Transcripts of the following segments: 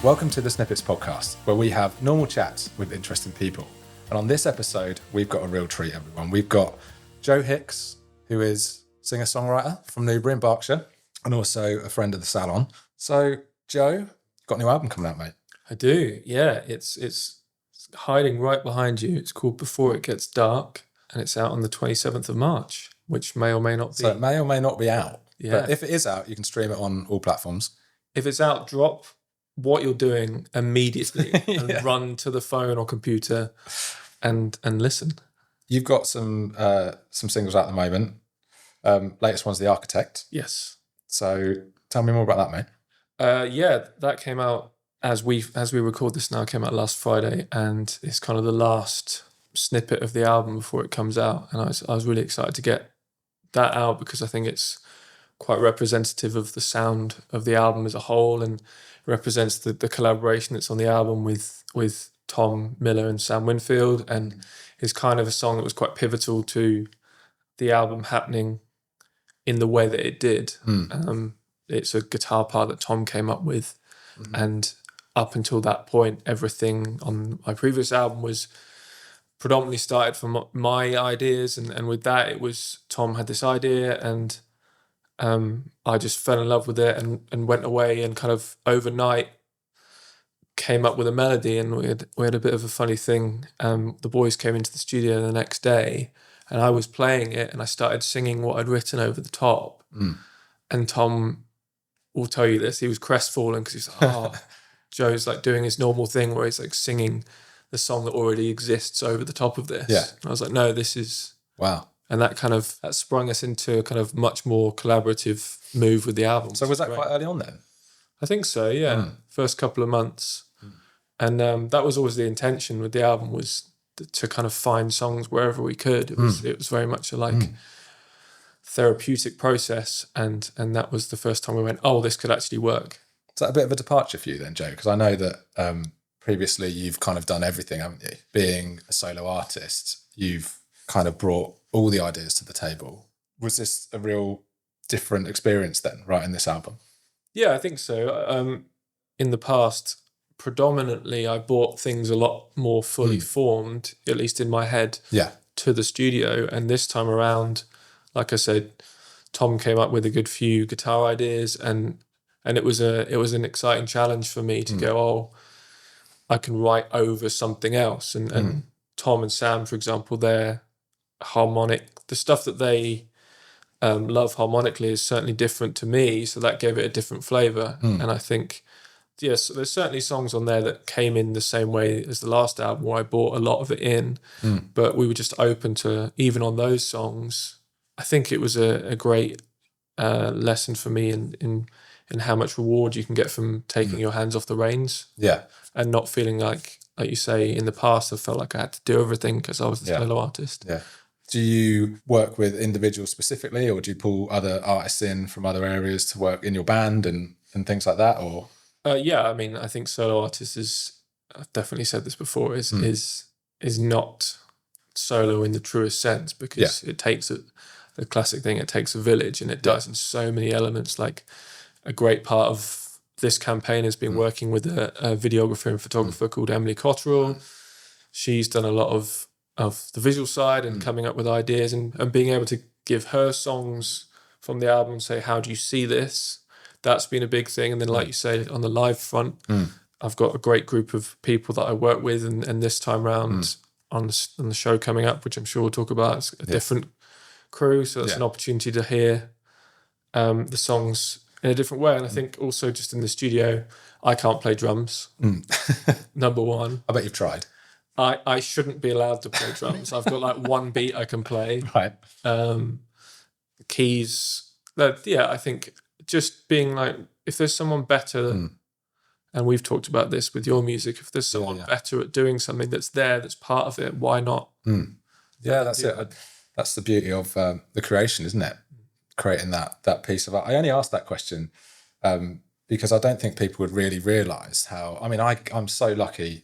Welcome to the Snippets podcast, where we have normal chats with interesting people. And on this episode, we've got a real treat, everyone. We've got Joe Hicks, who is singer-songwriter from Newbury in Berkshire, and also a friend of the salon. So, Joe, got a new album coming out, mate? I do, yeah. It's hiding right behind you. It's called Before It Gets Dark, and it's out on the 27th of March, which may or may not be. So it may or may not be out. Yeah. But if it is out, you can stream it on all platforms. If it's out, drop what you're doing immediately and run to the phone or computer and listen. You've got some singles out at the moment. Latest one's The Architect. Yes. So tell me more about that, mate. Yeah, that came out as we record this now. It came out last Friday, and it's kind of the last snippet of the album before it comes out. And I was really excited to get that out because I think it's quite representative of the sound of the album as a whole, and represents the collaboration that's on the album with Tom Miller and Sam Winfield, and is kind of a song that was quite pivotal to the album happening in the way that it did. It's a guitar part that Tom came up with, and up until that point, everything on my previous album was predominantly started from my ideas, and with that, it was Tom had this idea, and I just fell in love with it and went away and kind of overnight came up with a melody, and we had a bit of a funny thing. The boys came into the studio the next day, and I was playing it, and I started singing what I'd written over the top. And Tom will tell you this, he was crestfallen because he's like, oh, Joe's like doing his normal thing where he's like singing the song that already exists over the top of this. Yeah. And I was like, no, this is... Wow. And that sprung us into a kind of much more collaborative move with the album. So was that quite early on then? I think so, yeah. First couple of months. And that was always the intention with the album, was to kind of find songs wherever we could. It was very much a therapeutic process, and that was the first time we went, oh, this could actually work. Is that a bit of a departure for you then, Joe? Because I know that previously you've kind of done everything, haven't you? Being a solo artist, you've kind of brought all the ideas to the table. Was this a real different experience then, writing this album? Yeah, I think so. In the past, predominantly, I brought things a lot more fully formed, at least in my head, to the studio. And this time around, like I said, Tom came up with a good few guitar ideas, and it was an exciting challenge for me to go, oh, I can write over something else. And Tom and Sam, for example, their harmonic, the stuff that they love harmonically is certainly different to me, so that gave it a different flavour. And I think, yes, there's certainly songs on there that came in the same way as the last album, where I brought a lot of it in, but we were just open to, even on those songs, I think it was a great lesson for me in how much reward you can get from taking your hands off the reins. Yeah. And not feeling like you say, in the past, I felt like I had to do everything because I was the solo artist. Yeah. Do you work with individuals specifically, or do you pull other artists in from other areas to work in your band and things like that? Or yeah, I mean, I think solo artists is, I've definitely said this before, is not solo in the truest sense, because it takes the classic thing, it takes a village, and it does in so many elements. Like, a great part of this campaign has been working with a videographer and photographer called Emily Cotterill. She's done a lot of the visual side and coming up with ideas, and being able to give her songs from the album, say, how do you see this? That's been a big thing. And then, like you say, on the live front, I've got a great group of people that I work with, and this time round on the show coming up, which I'm sure we'll talk about, it's a different crew, so it's an opportunity to hear the songs in a different way. And I think also just in the studio, I can't play drums, number one. I bet you've tried. I shouldn't be allowed to play drums. I've got like one beat I can play. Right. Keys. I think just being like, if there's someone better, and we've talked about this with your music, if there's someone better at doing something that's part of it, why not? Yeah, that's it. That's the beauty of the creation, isn't it? Creating that piece of art. I only asked that question because I don't think people would really realise how, I mean, I'm so lucky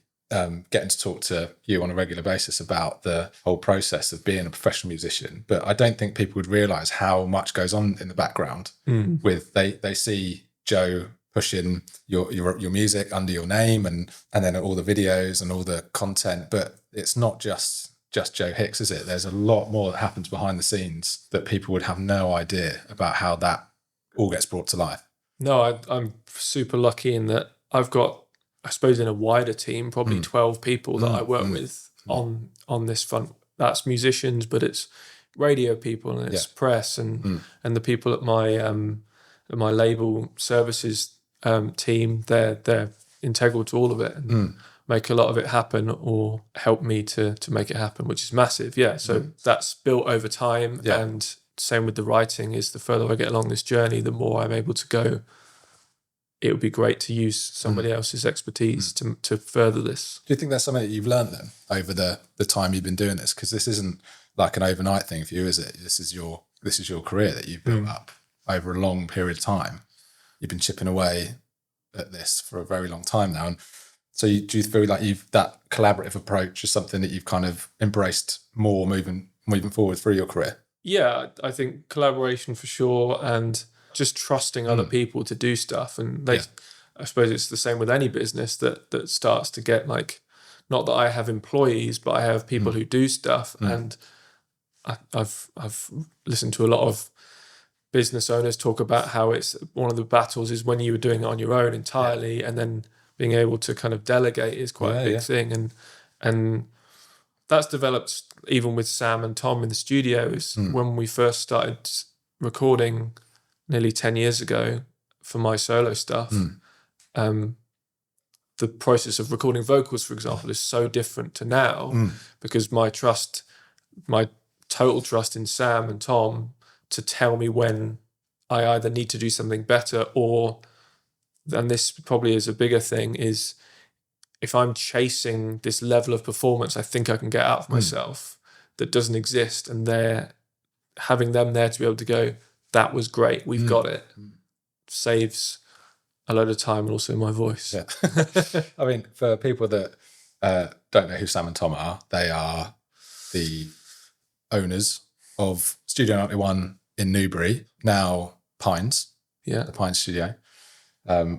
getting to talk to you on a regular basis about the whole process of being a professional musician, but I don't think people would realise how much goes on in the background. With they see Joe pushing your music under your name and then all the videos and all the content. But it's not just Joe Hicks, is it? There's a lot more that happens behind the scenes that people would have no idea about how that all gets brought to life. No, I'm super lucky in that I've got, I suppose, in a wider team, probably 12 people that I work with on this front. That's musicians, but it's radio people and it's press and the people at my label services team. They're integral to all of it and make a lot of it happen or help me to make it happen, which is massive. Yeah, so that's built over time. Yeah. And same with the writing, is the further I get along this journey, the more I'm able to go, it would be great to use somebody else's expertise to further this. Do you think that's something that you've learned then over the time you've been doing this? Because this isn't like an overnight thing for you, is it? This is your career that you've built up over a long period of time. You've been chipping away at this for a very long time now. And so do you feel like that collaborative approach is something that you've kind of embraced more moving forward through your career? Yeah, I think collaboration for sure, and just trusting other people to do stuff. And I suppose it's the same with any business that starts to get like, not that I have employees, but I have people who do stuff. And I've listened to a lot of business owners talk about how it's one of the battles is when you were doing it on your own entirely, and then being able to kind of delegate is quite a big thing. And that's developed even with Sam and Tom in the studios. When we first started recording nearly 10 years ago for my solo stuff, the process of recording vocals, for example, is so different to now because my total trust in Sam and Tom to tell me when I either need to do something better or, and this probably is a bigger thing, is if I'm chasing this level of performance I think I can get out of myself that doesn't exist, and they're having them there to be able to go, that was great, we've got it, saves a load of time and also my voice. Yeah. I mean, for people that don't know who Sam and Tom are, they are the owners of Studio 91 in Newbury, now Pines, the Pines Studio,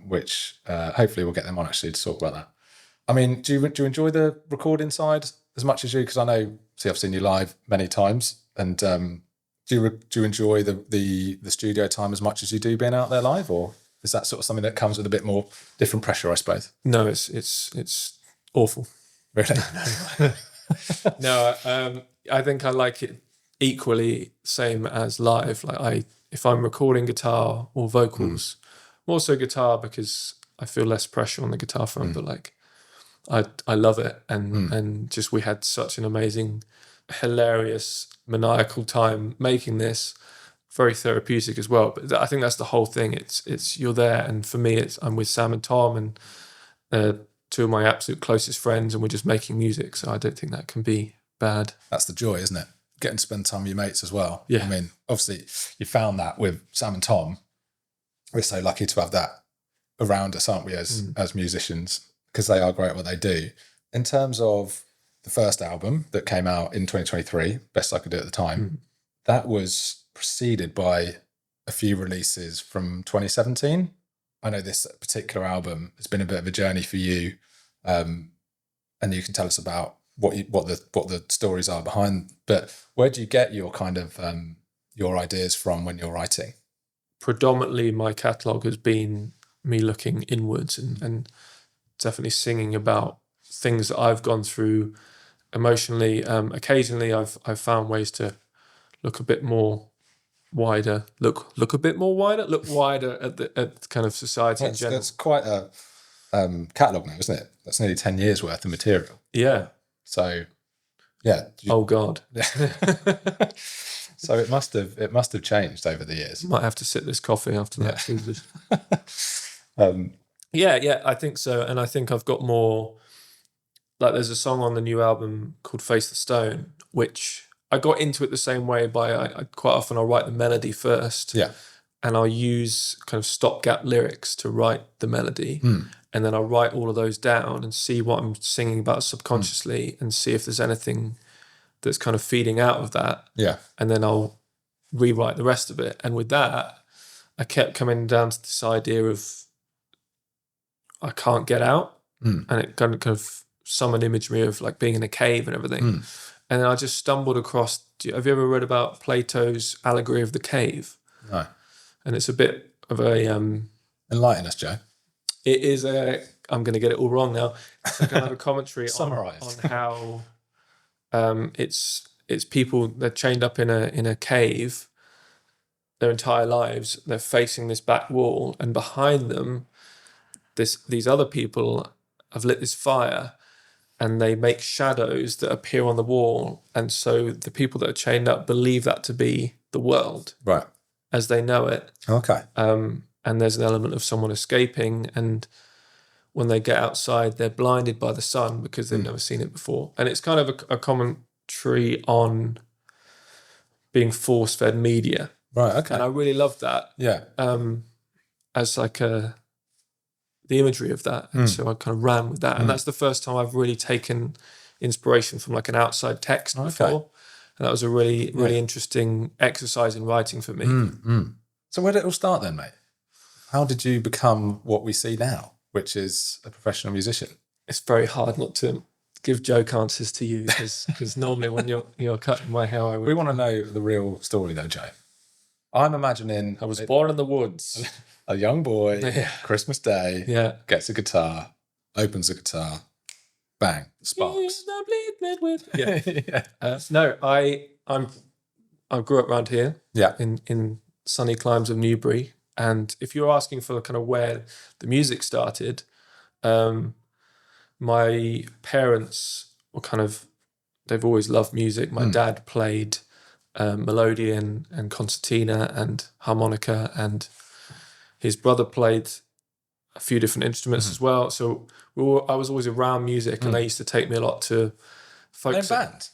which hopefully we'll get them on actually to talk about that. I mean, do you enjoy the recording side as much as you? Because I know, see, I've seen you live many times, and do you enjoy the studio time as much as you do being out there live, or is that sort of something that comes with a bit more different pressure, I suppose? No, it's awful. Really? No, I think I like it equally same as live. Like if I'm recording guitar or vocals, more so guitar because I feel less pressure on the guitar front, but like I love it, and just we had such an amazing, hilarious, maniacal time making this. Very therapeutic as well. But I think that's the whole thing. It's you're there, and for me, I'm with Sam and Tom and two of my absolute closest friends, and we're just making music. So I don't think that can be bad. That's the joy, isn't it? Getting to spend time with your mates as well. Yeah. I mean, obviously, you found that with Sam and Tom. We're so lucky to have that around us, aren't we, as musicians, because they are great at what they do. In terms of the first album that came out in 2023, best I could do at the time, that was preceded by a few releases from 2017. I know this particular album has been a bit of a journey for you, and you can tell us about what the stories are behind. But where do you get your kind of your ideas from when you're writing? Predominantly, my catalogue has been me looking inwards and definitely singing about things that I've gone through emotionally. Occasionally, I've found ways to look a bit more wider, look wider at kind of society in general. That's quite a catalogue now, isn't it? That's nearly 10 years worth of material. Yeah. So, yeah. Oh God. So it must have changed over the years. Might have to sip this coffee after that. Yeah. Yeah, I think so. And I think I've got more, like there's a song on the new album called Face the Stone, which I got into it the same way I quite often I'll write the melody first. Yeah. And I'll use kind of stopgap lyrics to write the melody. And then I'll write all of those down and see what I'm singing about subconsciously and see if there's anything that's kind of feeding out of that. Yeah. And then I'll rewrite the rest of it. And with that, I kept coming down to this idea of I can't get out, and it kind of summoned imagery of like being in a cave and everything. And then I just stumbled across. Have you ever read about Plato's allegory of the cave? No. And it's a bit of a Enlighten us, Joe. it is a. I'm going to get it all wrong now. It's like another commentary on how it's people, they're chained up in a cave their entire lives. They're facing this back wall, and behind them, these other people have lit this fire, and they make shadows that appear on the wall. And so the people that are chained up believe that to be the world, right, as they know it. Okay. And there's an element of someone escaping, and when they get outside, they're blinded by the sun because they've never seen it before. And it's kind of a commentary on being force-fed media. Right, okay. And I really loved that. Yeah. As like the imagery of that. And so I kind of ran with that. And that's the first time I've really taken inspiration from like an outside text before. And that was a really, really interesting exercise in writing for me. So where did it all start then, mate? How did you become what we see now, which is a professional musician? It's very hard not to give joke answers to you because normally when you're cutting my hair, I would. We want to know the real story though, Joe. I'm imagining I was born in the woods. A young boy, Christmas Day, gets a guitar, opens a guitar, bang, sparks. No, I grew up around here. Yeah. In sunny climes of Newbury. And if you're asking for kind of where the music started, my parents were they've always loved music. My dad played melodeon and concertina and harmonica, and his brother played a few different instruments as well. So I was always around music, and they used to take me a lot to folk band.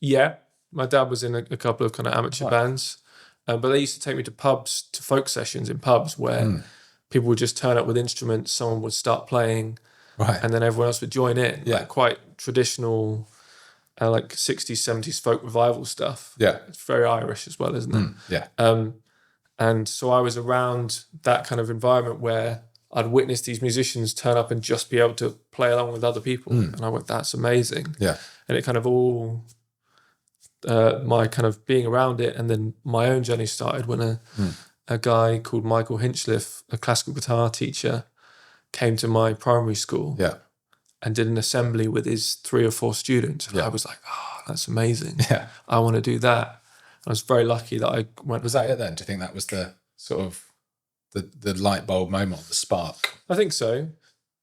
Yeah, my dad was in a couple of kind of amateur bands, but they used to take me to pubs, to folk sessions in pubs where people would just turn up with instruments, someone would start playing, and then everyone else would join in. Yeah. Like quite traditional, like 60s, 70s folk revival stuff. Yeah. It's very Irish as well, isn't it? Yeah. And so I was around that kind of environment where I'd witness these musicians turn up and just be able to play along with other people. And I went, that's amazing. Yeah. And it kind of all, my kind of being around it, and then my own journey started when a guy called Michael Hinchliffe, a classical guitar teacher, came to my primary school and did an assembly with his 3 or 4 students. And I was like, oh, that's amazing. Yeah. I want to do that. I was very lucky that I went. Was that it then? Do you think that was the sort of the light bulb moment, the spark? I think so,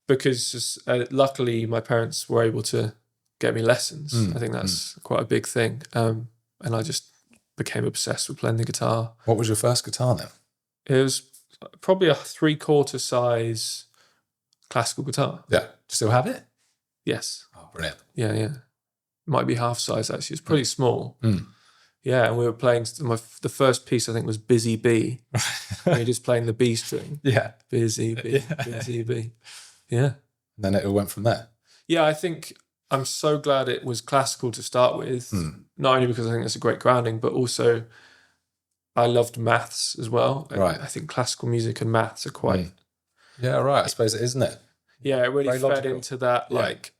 because luckily my parents were able to get me lessons. I think that's quite a big thing. And I just became obsessed with playing the guitar. What was your first guitar then? It was probably a 3/4 size classical guitar. Yeah. Do you still have it? Yes. Oh, brilliant. Yeah. Might be half size actually. It's pretty small. Yeah, and we were playing, the first piece I think was Busy Bee. And you're just playing the B string. Yeah. Busy Bee, Busy Bee. Yeah. And then it all went from there. Yeah, I think I'm so glad it was classical to start with. Not only because I think it's a great grounding, but also I loved maths as well. Right. I think classical music and maths are quite... Yeah, right. I suppose it is, isn't it? Yeah, it really Very fed logical. into that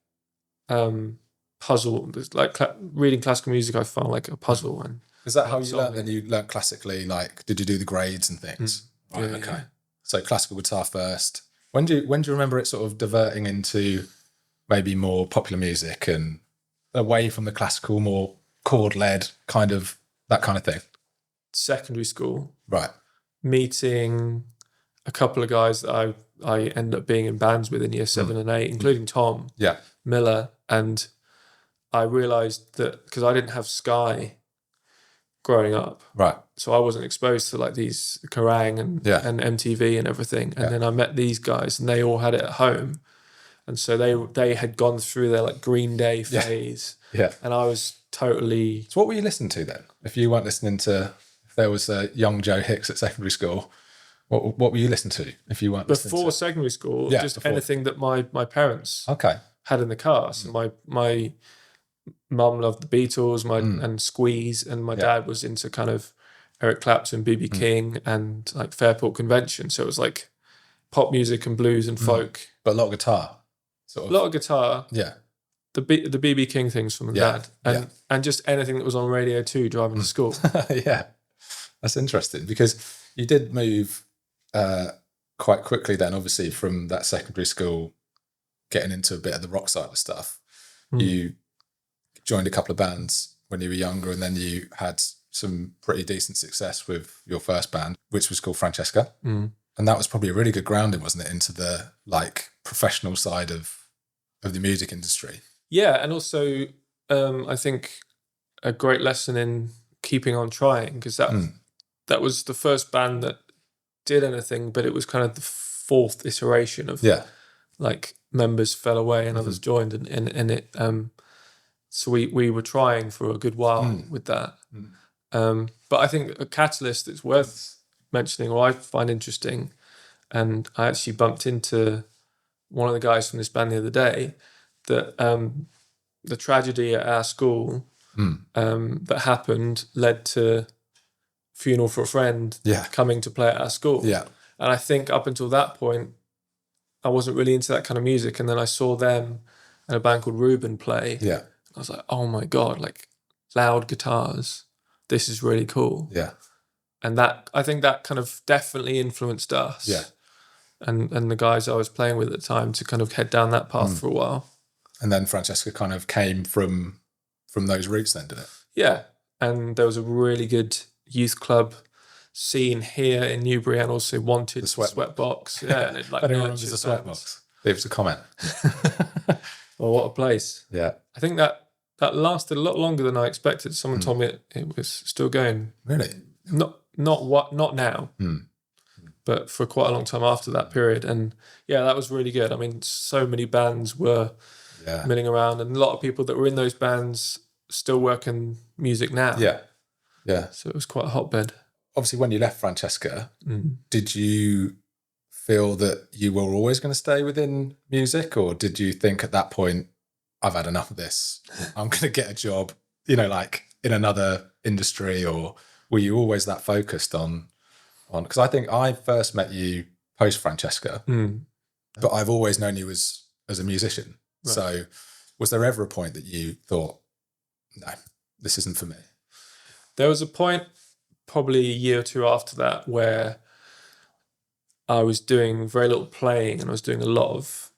puzzle. Like reading classical music, I found like a puzzle. And is that how you learned? Then you learned classically. Like, did you do the grades and things? Right. Yeah, Okay. yeah. So classical guitar first. When do you remember it sort of diverting into maybe more popular music and away from the classical, more chord led kind of that kind of thing? Secondary school, Right. meeting a couple of guys that I ended up being in bands with in year 7 and 8, including Tom Miller, and I realised that because I didn't have Sky growing up, Right. so I wasn't exposed to like these Kerrang and MTV and everything. And then I met these guys, and they all had it at home, and so they had gone through their like Green Day phase, and I was totally. So what were you listening to then? If you weren't listening to, if there was a young Joe Hicks at secondary school, what were you listening to? If you weren't listening Before to secondary school, just anything that my parents had in the car. So my mum loved the Beatles, and Squeeze, and my dad was into kind of Eric Clapton, BB King, and like Fairport Convention. So it was like pop music and blues and folk. But a lot of guitar. Sort of. A lot of guitar. Yeah. The BB King things from Dad. And just anything that was on radio too, driving to school. Yeah. That's interesting because you did move quite quickly then, obviously, from that secondary school, getting into a bit of the rock side of stuff. You joined a couple of bands when you were younger, and then you had some pretty decent success with your first band, which was called Francesca. And that was probably a really good grounding, wasn't it, into the like professional side of the music industry. Yeah, and also I think a great lesson in keeping on trying, because that was the first band that did anything, but it was kind of the fourth iteration of like members fell away and others joined, and it so we were trying for a good while with that. But I think a catalyst that's worth mentioning, or I find interesting, and I actually bumped into one of the guys from this band the other day, that the tragedy at our school that happened led to funeral for a friend coming to play at our school. And I think up until that point, I wasn't really into that kind of music. And then I saw them and a band called Reuben play. I was like, oh my God, like loud guitars. This is really cool. And that, I think that kind of definitely influenced us. And the guys I was playing with at the time to kind of head down that path for a while. And then Francesca kind of came from those roots then, did it? Yeah. And there was a really good youth club scene here in Newbury, and also Wanted, the Sweatbox. Yeah. And it, like, anyone remembers the Sweatbox? Leave us a comment. Well, what a place. Yeah. I think that lasted a lot longer than I expected. Someone told me it was still going. Really? Not now. But for quite a long time after that period. And yeah, that was really good. I mean, so many bands were milling around, and a lot of people that were in those bands still work in music now. Yeah. So it was quite a hotbed. Obviously, when you left Francesca, did you feel that you were always going to stay within music, or did you think at that point, I've had enough of this, I'm going to get a job, like in another industry, or were you always that focused on, because I think I first met you post Francesca, but I've always known you as a musician. Right. So was there ever a point that you thought, no, this isn't for me? There was a point probably a year or two after that where I was doing very little playing, and I was doing a lot of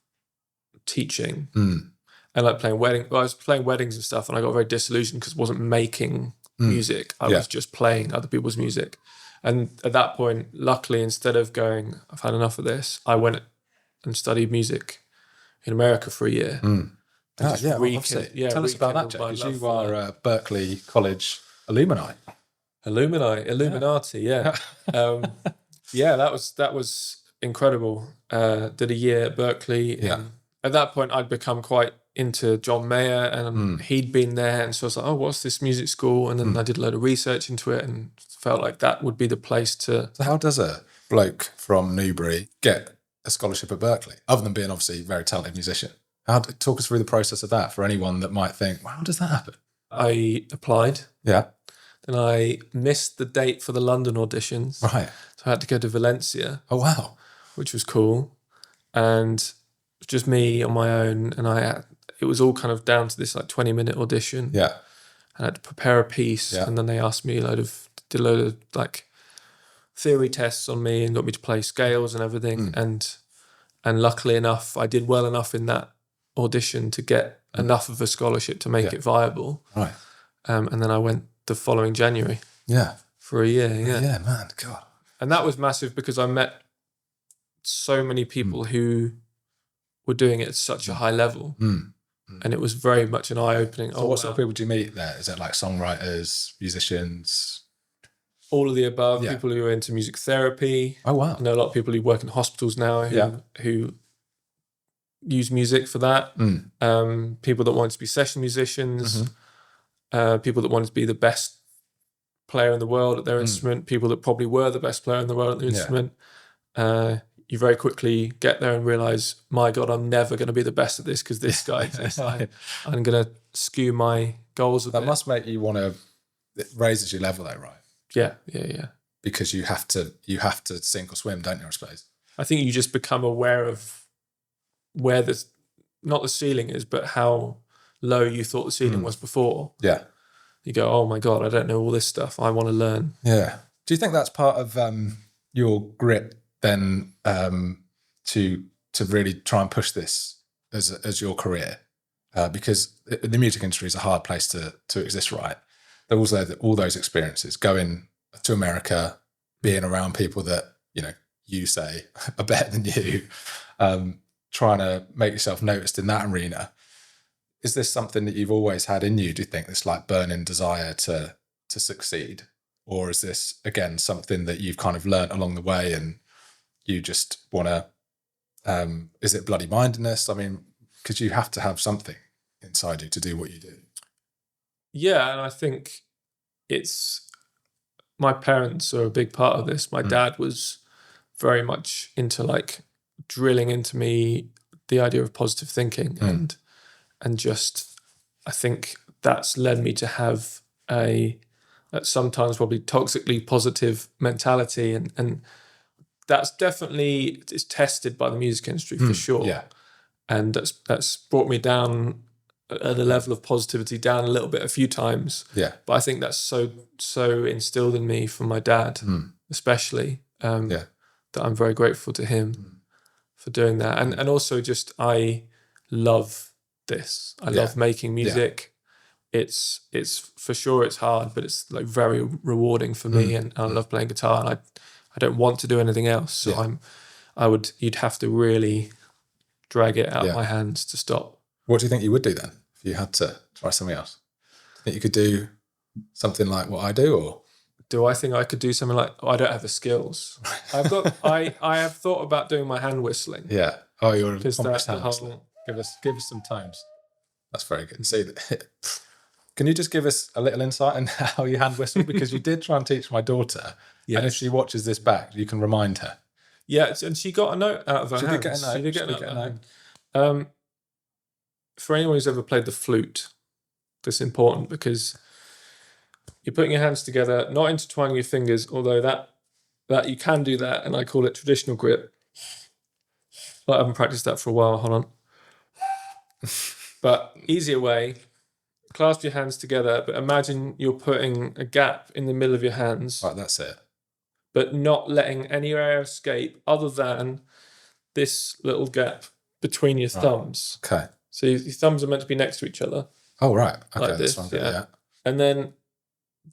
teaching and like playing weddings. Well, I was playing weddings and stuff, and I got very disillusioned because I wasn't making music. I was just playing other people's music. And at that point, luckily, instead of going, I've had enough of this, I went and studied music in America for a year. Tell us about that, Jake, because you are Berkeley College alumni. Illuminati, yeah. That was incredible. Did a year at Berkeley. At that point, I'd become quite into John Mayer, and he'd been there, and so I was like, oh, what's this music school? And then I did a load of research into it and felt like that would be the place to... So how does a bloke from Newbury get a scholarship at Berkeley, other than being obviously a very talented musician? Talk us through the process of that for anyone that might think, wow, how does that happen? I applied. Yeah. Then I missed the date for the London auditions. Right. So I had to go to Valencia. Oh, wow. Which was cool. And it was just me on my own, and it was all kind of down to this like 20-minute audition. Yeah. And I had to prepare a piece, and then they asked me did a load of like theory tests on me and got me to play scales and everything. And luckily enough, I did well enough in that audition to get enough of a scholarship to make it viable. Right. And then I went the following January. Yeah. For a year. Yeah. Yeah, man. God. And that was massive because I met so many people who were doing it at such a high level. And it was very much an eye-opening. So what sort of people do you meet there? Is it like songwriters, musicians? All of the above. Yeah. People who are into music therapy. Oh, wow. I know a lot of people who work in hospitals now who use music for that. People that want to be session musicians. People that wanted to be the best player in the world at their instrument. People that probably were the best player in the world at their instrument. You very quickly get there and realize, my God, I'm never going to be the best at this because this guy exists. I'm going to skew my goals a bit. That must make you want to, it raises your level though, right? Yeah. Because you have to sink or swim, don't you, I suppose? I think you just become aware of where not the ceiling is, but how low you thought the ceiling was before. Yeah. You go, oh my God, I don't know all this stuff. I want to learn. Yeah. Do you think that's part of your grit then, to really try and push this as your career? Because the music industry is a hard place to exist, right? There was all those experiences, going to America, being around people that, you say are better than you, trying to make yourself noticed in that arena. Is this something that you've always had in you, do you think, this like burning desire to succeed? Or is this, again, something that you've kind of learnt along the way and you just want to, is it bloody mindedness? I mean, because you have to have something inside you to do what you do. Yeah, and I think my parents are a big part of this. My dad was very much into like drilling into me the idea of positive thinking and just, I think that's led me to have a sometimes probably toxically positive mentality, and that's definitely, it's tested by the music industry for sure. Yeah. And that's brought me down at the level of positivity down a little bit a few times. Yeah. But I think that's so instilled in me from my dad, especially, that I'm very grateful to him for doing that. And also just, I love this. I love making music. It's for sure it's hard, but it's like very rewarding for me, and I love playing guitar, and I don't want to do anything else. So you'd have to really drag it out of my hands to stop. What do you think you would do then if you had to try something else? Do you think you could do something like what I do, or? Do I think I could do something like? I don't have the skills. I have thought about doing my hand whistling. Yeah. Oh, you're a Because accomplished that's the hand whistler. whole. Give us some tones. That's very good. See, can you just give us a little insight on how you hand whistle? Because you did try and teach my daughter, and if she watches this back, you can remind her. Yeah, and she got a note out of her hands. She did get a note. She did get a note. For anyone who's ever played the flute, that's important because you're putting your hands together, not intertwining your fingers, although that you can do that, and I call it traditional grip. But I haven't practiced that for a while. Hold on. But easier way, clasp your hands together, but imagine you're putting a gap in the middle of your hands. Right, that's it. But not letting any air escape other than this little gap between your thumbs. Okay. So your thumbs are meant to be next to each other. Oh, right. Okay, like this, that's yeah. And then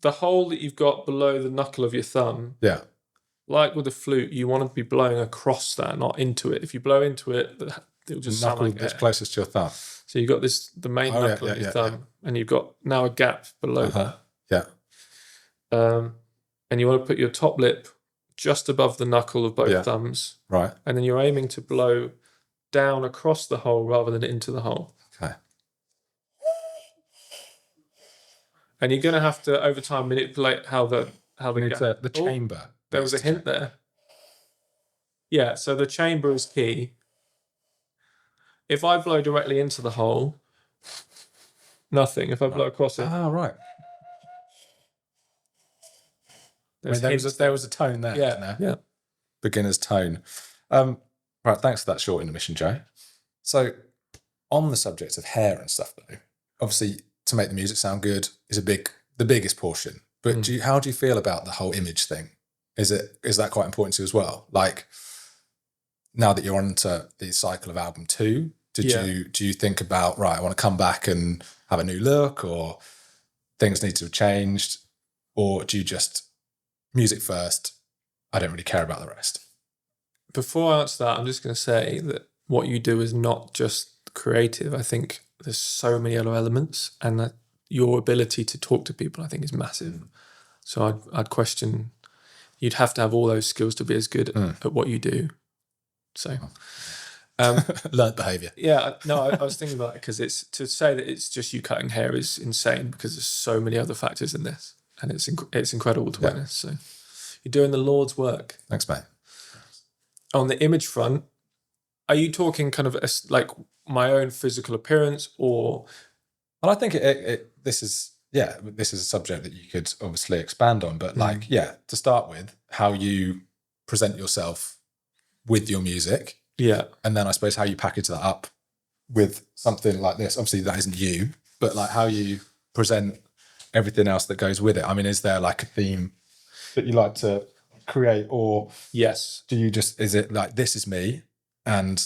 the hole that you've got below the knuckle of your thumb, like with a flute, you want to be blowing across that, not into it. If you blow into it, it'll just sound like that's air. closest to your thumb. So you've got the main knuckle of your thumb, and you've got now a gap below that. Yeah. And you want to put your top lip just above the knuckle of both thumbs. Right. And then you're aiming to blow down across the hole rather than into the hole. Okay. And you're going to have to, over time, manipulate how the chamber. There was a hint there. Yeah, so the chamber is key. If I blow directly into the hole, nothing. If I blow across it... Ah, right. There was a tone there. Yeah. Beginner's tone. Right, thanks for that short intermission, Joe. So, on the subject of hair and stuff, though, obviously, to make the music sound good is the biggest portion. But how do you feel about the whole image thing? Is that quite important to you as well? Like, now that you're on to the cycle of album 2, do you think about, right, I want to come back and have a new look, or things need to have changed, or do you just music first, I don't really care about the rest? Before I answer that, I'm just going to say that what you do is not just creative. I think there's so many other elements, and that your ability to talk to people, I think, is massive. So I'd question, you'd have to have all those skills to be as good at what you do. So, learned behaviour. Yeah, no, I was thinking about it because to say that it's just you cutting hair is insane, because there's so many other factors in this, and it's incredible to witness. So you're doing the Lord's work. Thanks, mate. On the image front, are you talking kind of like my own physical appearance, or? Well, I think this is a subject that you could obviously expand on, but to start with, how you present yourself with your music. Yeah. And then I suppose how you package that up with something like this. Obviously that isn't you, but like how you present everything else that goes with it. I mean, is there like a theme that you like to create, or Yes. do you just, is it like, this is me and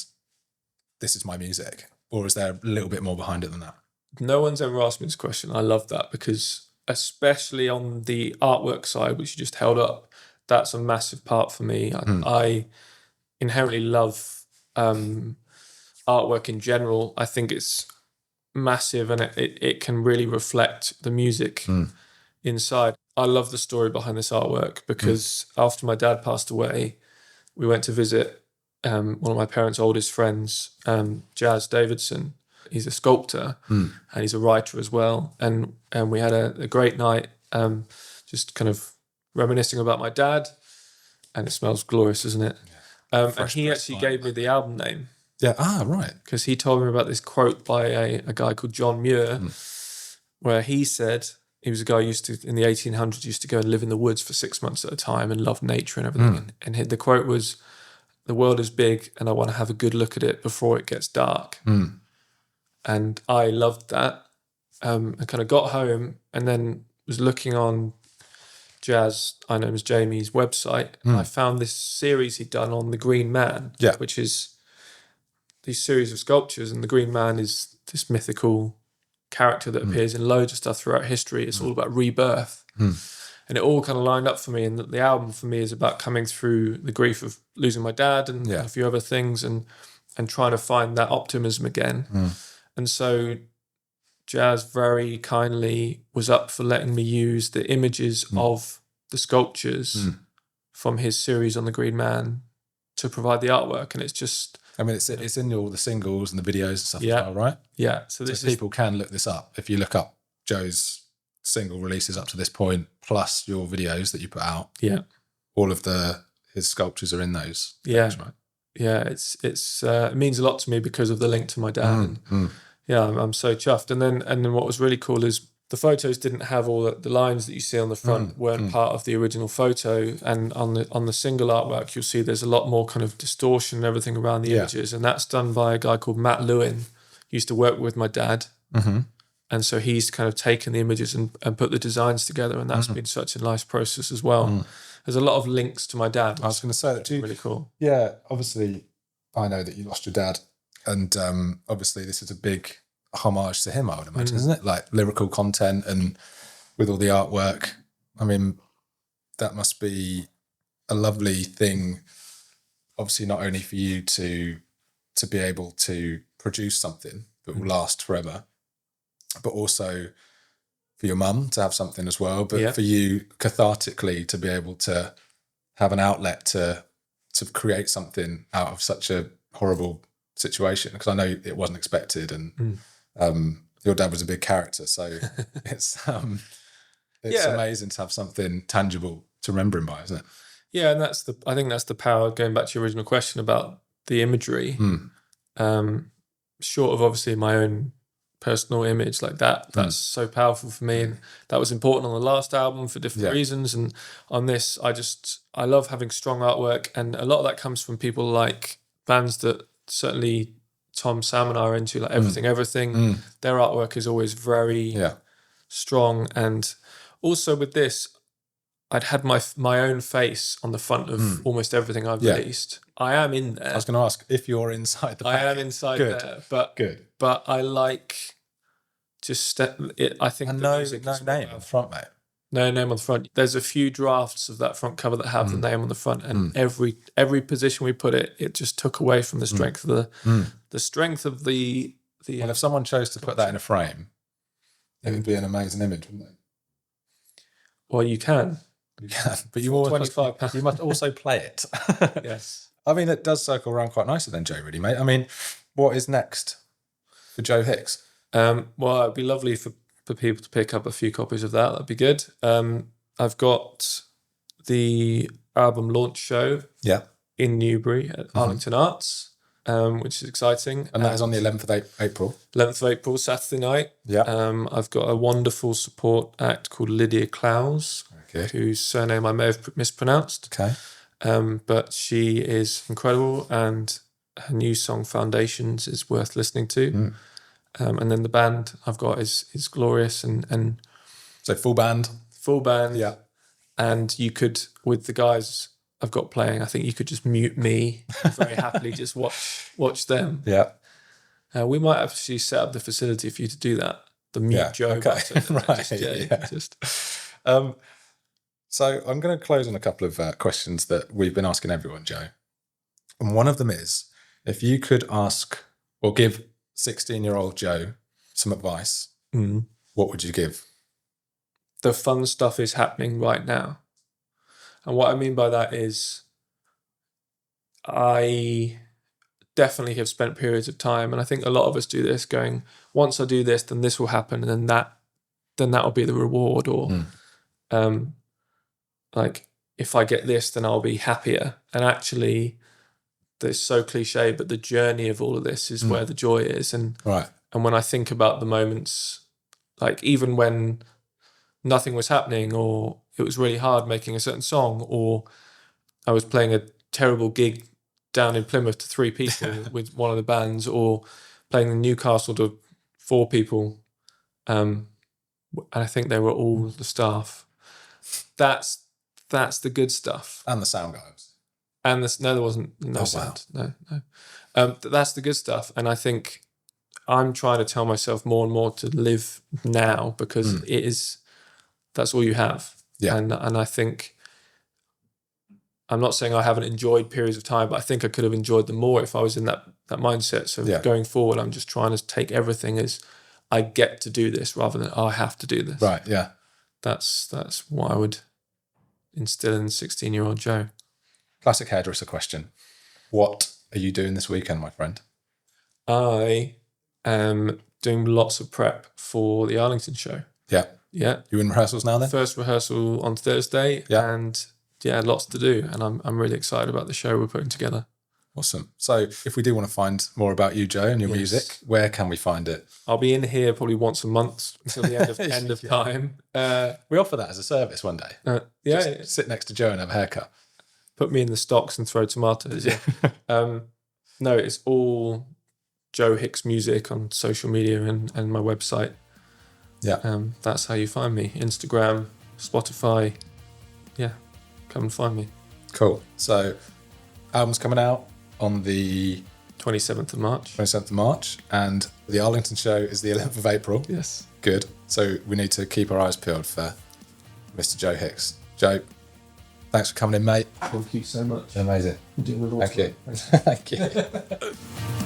this is my music, or is there a little bit more behind it than that? No one's ever asked me this question. I love that, because especially on the artwork side, which you just held up, that's a massive part for me. I inherently love artwork in general. I think it's massive, and it can really reflect the music inside. I love the story behind this artwork, because after my dad passed away, we went to visit one of my parents' oldest friends, Jazz Davidson. He's a sculptor and he's a writer as well. And we had a great night, just kind of reminiscing about my dad. And it smells glorious, doesn't it? And he actually gave me the album name. Yeah. Ah, right. Because he told me about this quote by a guy called John Muir, where he said, he was a guy who used to, in the 1800s, used to go and live in the woods for 6 months at a time and love nature and everything. And the quote was, "The world is big and I want to have a good look at it before it gets dark." And I loved that. I kind of got home and then was looking on Jazz, I know him as Jamie's website, and I found this series he'd done on the Green Man, which is these series of sculptures, and the Green Man is this mythical character that appears in loads of stuff throughout history. It's all about rebirth. And it all kind of lined up for me, and the album for me is about coming through the grief of losing my dad and a few other things, and trying to find that optimism again. And so Jazz very kindly was up for letting me use the images of the sculptures from his series on the Green Man to provide the artwork. And it's just, I mean, it's in all the singles and the videos and stuff as well, right? Yeah. So people can look this up. If you look up Joe's single releases up to this point, plus your videos that you put out, all of his sculptures are in those things, right? Yeah, it means a lot to me because of the link to my dad. Yeah, I'm so chuffed. And then what was really cool is the photos didn't have all the lines that you see on the front weren't part of the original photo. And on the single artwork, you'll see there's a lot more kind of distortion and everything around the images. And that's done by a guy called Matt Lewin, who used to work with my dad. And so he's kind of taken the images and put the designs together. And that's been such a nice process as well. There's a lot of links to my dad. I was going to say that too. Really cool. Yeah, obviously, I know that you lost your dad. And obviously this is a big homage to him, I would imagine, isn't it? Like lyrical content and with all the artwork. I mean, that must be a lovely thing, obviously, not only for you to be able to produce something that will last forever, but also for your mum to have something as well, but for you cathartically to be able to have an outlet to create something out of such a horrible situation, because I know it wasn't expected, and your dad was a big character, so it's amazing to have something tangible to remember him by, isn't it? Yeah, and I think that's the power, going back to your original question about the imagery. Short of obviously my own personal image like that's so powerful for me, and that was important on the last album for different reasons, and on this I love having strong artwork, and a lot of that comes from people like bands that certainly Tom, Sam and I are into, like Everything. Their artwork is always very strong. And also with this, I'd had my own face on the front of almost everything I've released. I am in there. I was going to ask if you're inside the pack. I am inside there, but I like just I think and the no music is name on the front, mate. No name on the front. There's a few drafts of that front cover that have the name on the front, and every position we put it just took away from the strength of the strength of the. Well, if someone chose to put that in a frame, it would be an amazing image, wouldn't it? Well, you can, but you must also play it. Yes. I mean, it does circle around quite nicely then, Joe. Really, mate. I mean, what is next for Joe Hicks? Well, it'd be lovely for people to pick up a few copies of that. That'd be good. I've got the album launch show in Newbury at Arlington Arts, which is exciting. And that is on the 11th of April. 11th of April, Saturday night. Yeah. I've got a wonderful support act called Lydia Clowes, whose surname I may have mispronounced. Okay. But she is incredible, and her new song Foundations is worth listening to. And then the band I've got is glorious and So full band. full band. Yeah. And you could, with the guys I've got playing, I think you could just mute me and very happily just watch them. Yeah. We might actually set up the facility for you to do that. The mute Joe button. Right. So I'm going to close on a couple of questions that we've been asking everyone, Joe. And one of them is, if you could ask or give 16-year-old Joe some advice, what would you give? The fun stuff is happening right now. And what I mean by that is I definitely have spent periods of time, and I think a lot of us do this, going, once I do this, then this will happen, and then that will be the reward, or like, if I get this, then I'll be happier. And actually, it's so cliche, but the journey of all of this is where the joy is. And when I think about the moments, like even when nothing was happening, or it was really hard making a certain song, or I was playing a terrible gig down in Plymouth to 3 people with one of the bands, or playing in Newcastle to 4 people, and I think they were all the staff. That's the good stuff. And the sound guys. And no, there wasn't sound. Wow. No. That's the good stuff. And I think I'm trying to tell myself more and more to live now, because that's all you have. Yeah. And I think, I'm not saying I haven't enjoyed periods of time, but I think I could have enjoyed them more if I was in that mindset. So going forward, I'm just trying to take everything as I get to do this, rather than I have to do this. Right. Yeah. That's what I would instill in 16-year-old Joe. Classic hairdresser question. What are you doing this weekend, my friend? I am doing lots of prep for the Arlington show. Yeah. Yeah. You in rehearsals now then? First rehearsal on Thursday. Yeah. And lots to do. And I'm really excited about the show we're putting together. Awesome. So if we do want to find more about you, Joe, and your music, where can we find it? I'll be in here probably once a month until the end of time. We offer that as a service one day. Just sit next to Joe and have a haircut. Put me in the stocks and throw tomatoes. No, it's all Joe Hicks music on social media and my website. Yeah. That's how you find me. Instagram, Spotify. Yeah, come and find me. Cool. So album's coming out on the 27th of March. 27th of March, and the Arlington show is the 11th of April. Yes. Good. So we need to keep our eyes peeled for Mr. Joe Hicks. Joe, thanks for coming in, mate. Thank you so much. Amazing. You're doing an awesome. Thank you. Thank you.